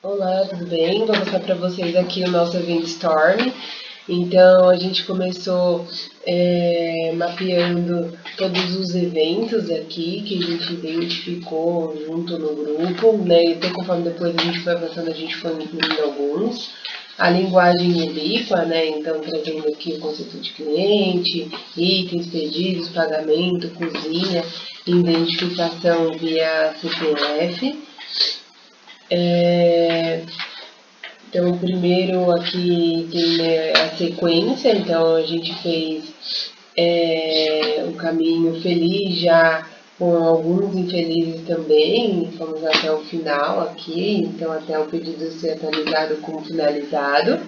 Olá, tudo bem? Vou mostrar para vocês aqui o nosso Event Storm. Então, a gente começou mapeando todos os eventos aqui que a gente identificou junto no grupo, né? E até conforme depois a gente foi avançando, a gente foi incluindo alguns. A linguagem ubíqua, né? Então, trazendo aqui o conceito de cliente, itens, pedidos, pagamento, cozinha, identificação via CPF. É, Então, primeiro aqui tem, né, a sequência, então a gente fez o caminho feliz já com alguns infelizes também, fomos até o final aqui, então até o pedido ser atualizado como finalizado.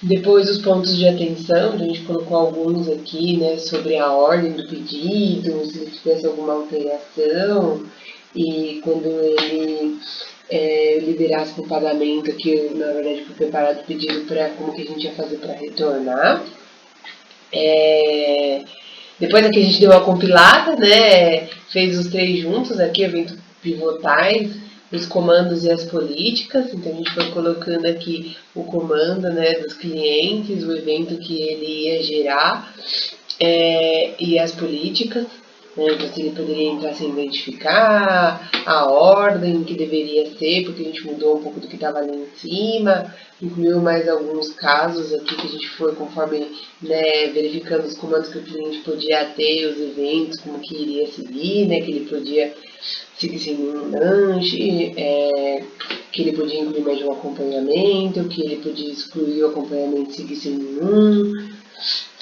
Depois os pontos de atenção, a gente colocou alguns aqui, né, sobre a ordem do pedido, se tivesse alguma alteração, e quando ele liberasse para o pagamento, que na verdade foi preparado o pedido para como que a gente ia fazer para retornar. É, Depois aqui a gente deu uma compilada, né? Fez os três juntos aqui, evento pivotais, os comandos e as políticas. Então a gente foi colocando aqui o comando, né, dos clientes, o evento que ele ia gerar e as políticas. Né? Então se ele poderia entrar sem identificar, a ordem que deveria ser, porque a gente mudou um pouco do que estava ali em cima, incluiu mais alguns casos aqui que a gente foi conforme, né, verificando os comandos que o cliente podia ter, os eventos, como que iria seguir, né, que ele podia seguir sem nenhum lanche, que ele podia incluir mais de um acompanhamento, que ele podia excluir o acompanhamento e seguir sem nenhum.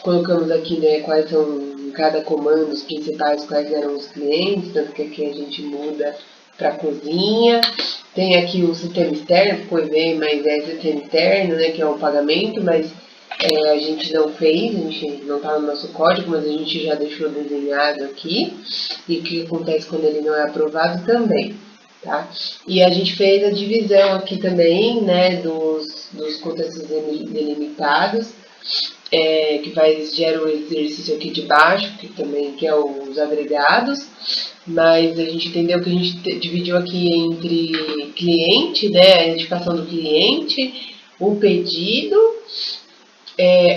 Colocamos aqui, né, quais são em cada comando os principais, quais eram os clientes, tanto que aqui a gente muda para a cozinha. Tem aqui o sistema externo, ficou EV, mas é sistema interno, né, que é o pagamento, mas a gente não fez, a gente não está no nosso código, mas a gente já deixou desenhado aqui. E o que acontece quando ele não é aprovado também. Tá? E a gente fez a divisão aqui também, né, dos contextos delimitados, que gera o exercício aqui de baixo, que também que é os agregados, mas a gente entendeu que a gente dividiu aqui entre cliente, né, a identificação do cliente, o pedido,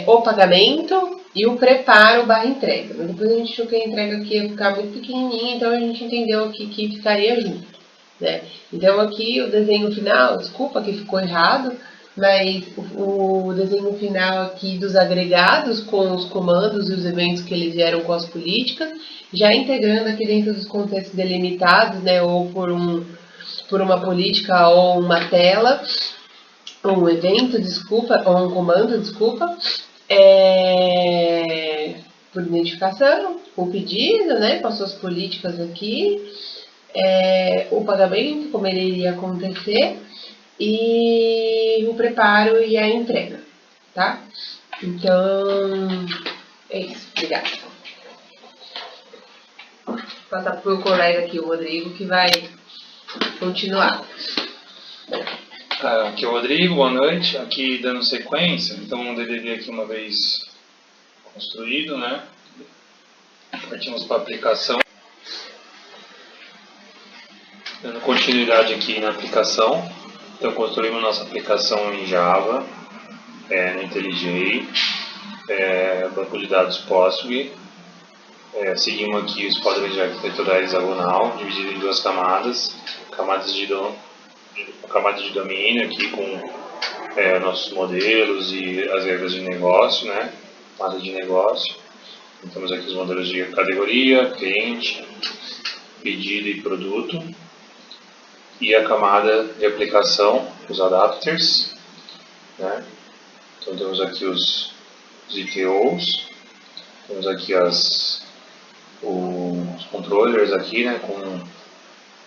o pagamento e o preparo barra entrega. Mas depois a gente achou que a entrega aqui ia ficar muito pequenininha, então a gente entendeu aqui que ficaria junto. Né? Então aqui o desenho final, desculpa que ficou errado, mas o desenho final aqui dos agregados com os comandos e os eventos que eles geram com as políticas, já integrando aqui dentro dos contextos delimitados, né, ou por uma política ou uma tela, ou um evento, desculpa, ou um comando, desculpa, por identificação, o pedido, né, com as suas políticas aqui, o pagamento, como ele iria acontecer, e o preparo e a entrega, tá? Então, é isso. Obrigada. Vou passar para o meu colega aqui, o Rodrigo, que vai continuar. Aqui é o Rodrigo, boa noite. Aqui dando sequência, então o DDD aqui uma vez construído, né? Partimos para a aplicação. Dando continuidade aqui na aplicação. Então construímos nossa aplicação em Java, no IntelliJ, banco de dados Postgre. Seguimos aqui os padrões de arquitetura hexagonal, dividido em duas camadas. Camada de domínio aqui com nossos modelos e as regras de negócio, né? Camada de negócio. Então, temos aqui os modelos de categoria, cliente, pedido e produto. E a camada de aplicação, os adapters, né? Então temos aqui os ITOs, temos aqui os controllers aqui, né? Com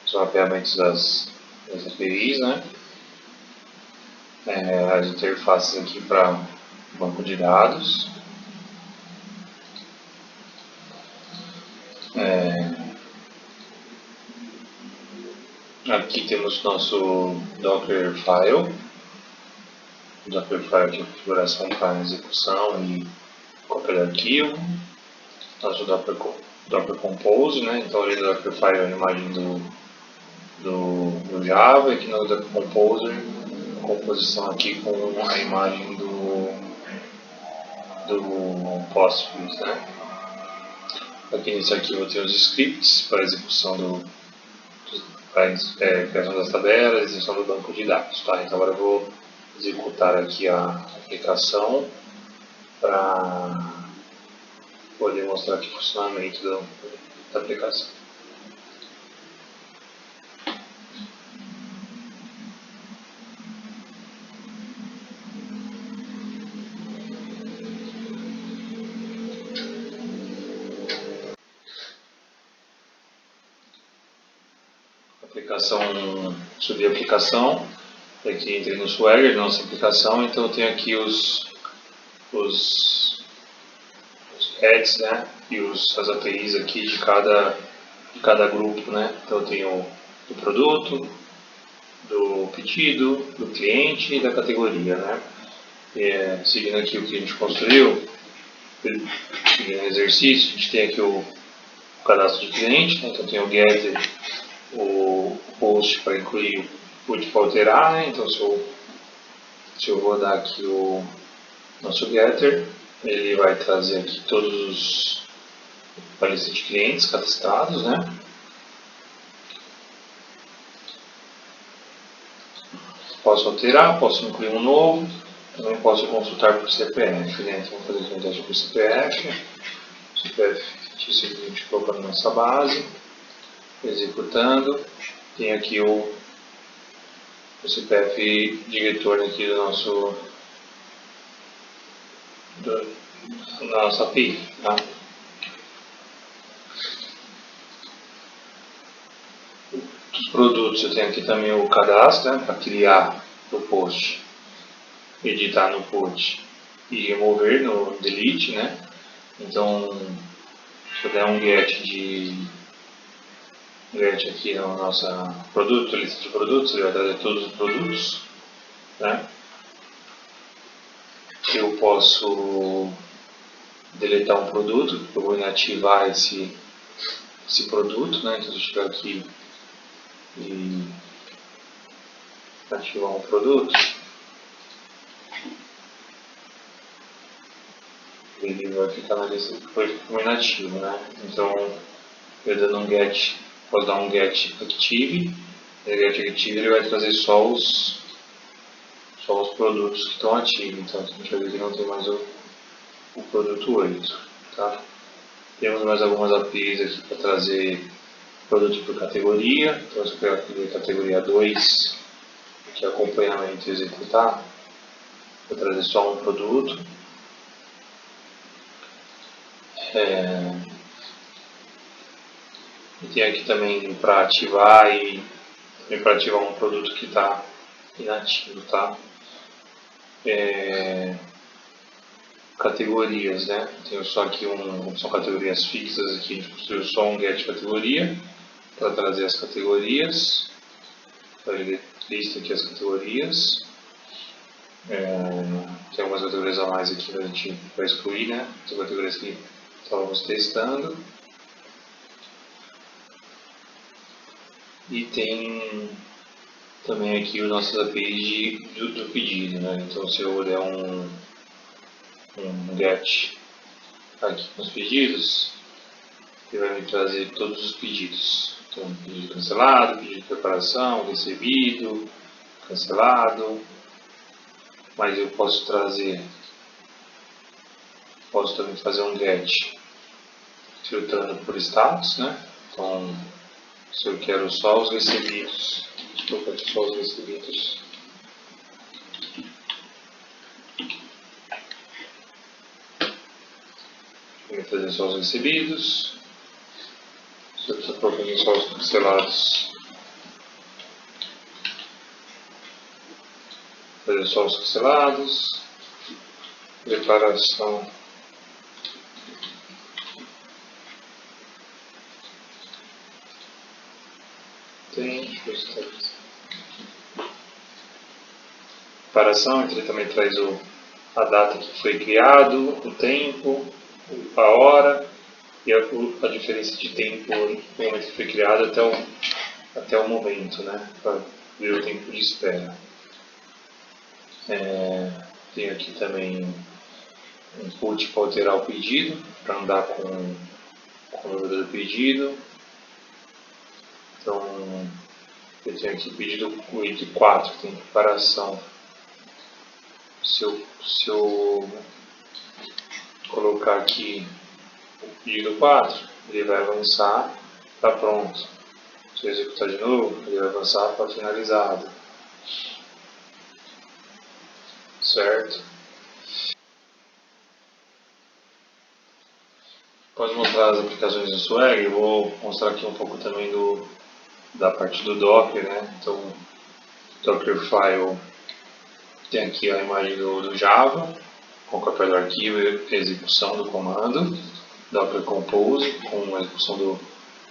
os mapeamentos das APIs, né? As interfaces aqui para banco de dados. Aqui temos nosso Dockerfile. O Dockerfile de configuração para execução e cópia de arquivo. Nosso Docker Compose, né? Então ali no Dockerfile é a imagem do no Java, e aqui no Composer, a composição aqui com a imagem do Postgres, né? Aqui nesse arquivo eu tenho os scripts para execução criação das tabelas, execução do banco de dados, tá? Então agora eu vou executar aqui a aplicação para poder mostrar aqui o funcionamento da aplicação. Subi a aplicação, aqui entrei no Swagger, nossa aplicação, então eu tenho aqui os heads, né, e as APIs aqui de cada grupo, né. Então eu tenho do produto, do pedido, do cliente e da categoria, né. Seguindo aqui o que a gente construiu, seguindo o exercício, a gente tem aqui o cadastro de cliente, né? Então tem o getter, o post para incluir o put para alterar, né? Então se eu rodar aqui o nosso getter, ele vai trazer aqui todos a lista de clientes cadastrados, né? Posso alterar, posso incluir um novo, também posso consultar por CPF, né? Então vou fazer aqui um teste por CPF, fictício que a gente colocou na nossa base, executando, tem aqui o CPF de retorno aqui da nossa API, tá? Dos produtos eu tenho aqui também o cadastro, né, para criar o post, editar no post e remover no delete, né? Então, se eu der um get aqui no nosso produto, lista de produtos, ele vai trazer todos os produtos, né? Eu posso deletar um produto, eu vou inativar esse produto, né? Então, se eu chegar aqui e ativar um produto, ele vai ficar na lista como inativo, né? Então, eu dando um get, posso dar um get active, e o get active ele vai trazer só os produtos que estão ativos. Então, a gente vai ver que não tem mais o produto 8, tá? Temos mais algumas APIs aqui para trazer produto por categoria. Então, se eu pegar aqui a categoria 2, que é acompanhamento e executar, vou trazer só um produto. E tem aqui também para ativar um produto que está inativo, tá? Categorias, né? Tenho só aqui são categorias fixas aqui, a gente construiu só um get categoria para trazer as categorias. Então, ele lista aqui as categorias. Tem algumas categorias a mais aqui que a gente vai excluir, né? São categorias que estávamos testando. E tem também aqui os nossos APIs do pedido, né? Então, se eu der um get aqui com os pedidos, ele vai me trazer todos os pedidos. Então, pedido cancelado, pedido de preparação, recebido, cancelado. Mas eu posso também fazer um get filtrando por status, né? Então, se eu quero só os recebidos, vou colocar só os recebidos. Vou fazer só os recebidos. Se eu estou colocando só os cancelados, fazer só os cancelados. Declaração. Declaração, ele também traz a data que foi criado, o tempo, a hora e a diferença de tempo no momento que foi criado até até o momento, né? Para ver o tempo de espera. Tenho aqui também um input para alterar o pedido, para andar com o número do pedido. Então, eu tenho aqui o pedido o item 4, que tem preparação. Se eu colocar aqui o pedido 4, ele vai avançar para pronto. Se eu executar de novo, ele vai avançar para finalizado. Certo? Após mostrar as aplicações do Swag, eu vou mostrar aqui um pouco também da parte do Docker, né? Então, Dockerfile tem aqui a imagem do Java, com cópia do arquivo e execução do comando. Docker Compose, com a execução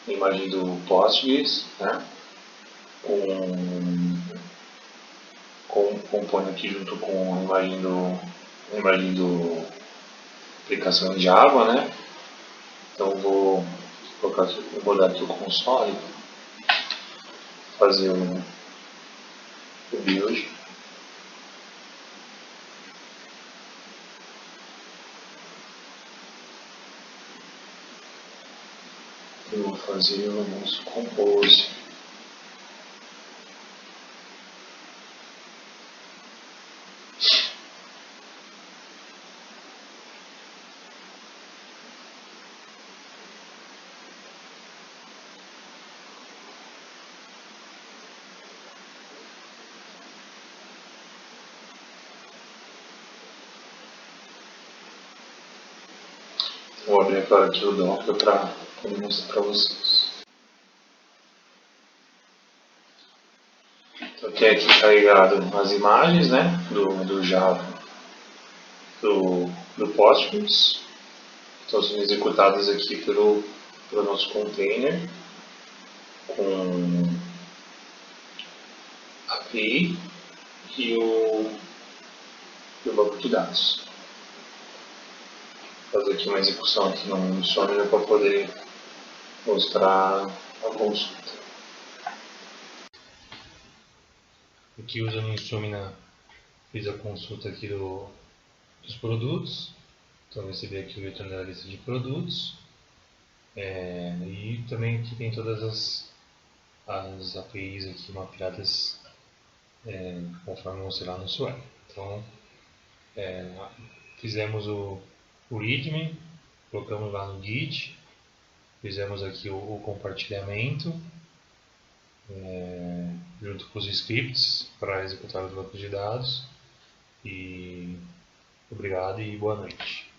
da imagem do Postgres, né? Compõe aqui junto com a imagem do aplicação em Java, né? Então vou rodar aqui o console, fazer o build. Eu vou fazer o nosso compose. Vou abrir agora aqui o Docker para mostrar para vocês. Então tem aqui carregado as imagens, né, do Java, do Postgres. Estão sendo executadas aqui pelo nosso container com API e o banco de dados. Vou fazer aqui uma execução aqui no Insomnia para poder mostrar a consulta. Aqui usando o Insomnia fiz a consulta aqui dos produtos. Então recebi aqui o retorno da lista de produtos. E também aqui tem todas as APIs aqui mapeadas conforme eu mostrei lá no Swag. Então fizemos o README, colocamos lá no Git, fizemos aqui o compartilhamento junto com os scripts para executar os bancos de dados. E obrigado e boa noite.